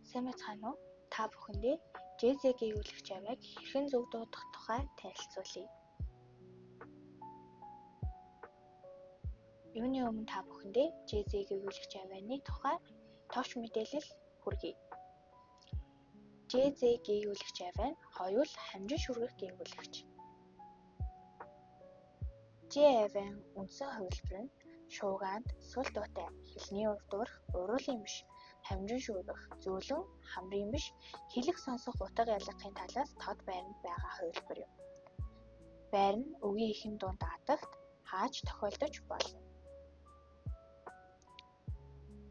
Сайн байна уу? Та бүхэндээ JZ-ийн өгүүлэгч авийг хэрхэн зөв дуудах тухай танилцуулъя. Юуны өмнө та бүхэндээ JZ-ийн өгүүлэгч авины тухай товч мэдээлэл хүргэе. JZ-ийн өгүүлэгч авь нь хоёул хамжин шүргэх өгүүлэгч. J-авийн үндсэн хувилбар нь шуугианд сул дуутай хэлний урдуурах уруулын биш хамжин шүргэх зөөлөн хамрын биш хэлэх сонсох утга ялгахын талаас тод байранд байгаа хувилбар юм. Байр нь үгийн эхэм дунд даадагт хааж тохиолдож болно.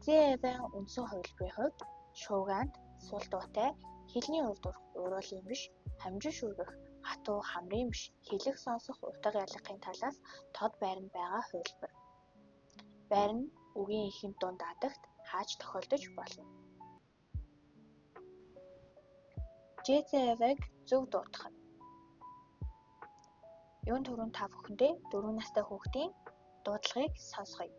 J-авийн үндсэн хувилбарын хувьд шуугианд сул дуутай хэлний урдуурах уруулын биш хамжин шүргэх хатуу хамрын биш хэлэх сонсох утга ялгахын талаас тод байранд байгаа хувилбар. Байр нь үгийн эхэм дунд даадагт хааж тохиолдож болно. JZ-ийг зөв дуудах нь. Юун түрүүнд та бүхэндээ 4 настай хүүхдийн дуудлагыг сонсгоё.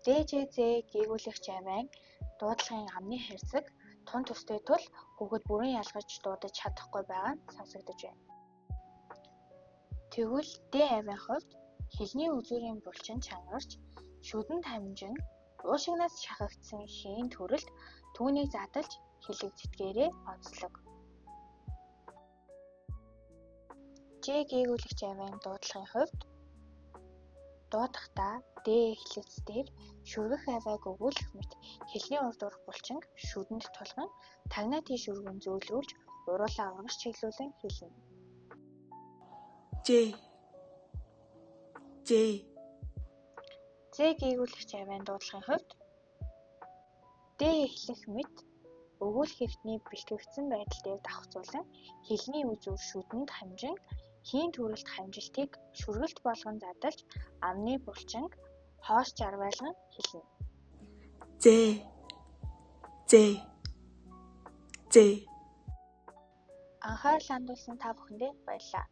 DJZ гээгүүлэгч авийн дуудлагын амны хэрцэг тун төстэй тул хүүхэд бүрэн ялгаж дуудаж чадахгүй байгаа нь сонсогдож байна. Тэгвэл D авийн хувьд хэлний үзүүрийн булчин чангарч шүдэнд хамжин уушигнаас шахагдсан хийн төрөлд түүнийг задалж хэлэг зэтгээрээ онцлог. J гээгүүлэгч авийн дуудлагын хувьд дуудахдаа D хэлэлц дээр шүргэх авийг өгүүлэх мэт хэлний урдуурах булчинг шүдэнд тулган тагнаатын шүргэн зөөлрүүлж уруулаа урагш чиглүүлэн хэлнэ. Z гээгүүлэгч авийн дуудлагын хувьд D хэлэх мэт өгүүлэх эртний бэлтгэгдсэн байдал дээр давхцуулан хэлний үзүүр шүдэнд хамжин хийн төрөлт хамжилтыг шүргэлт болгон задалж амны булчинг хоош жаргайлан хэлнэ. Анхаарал хандуулсан та бүхэндээ баярлалаа.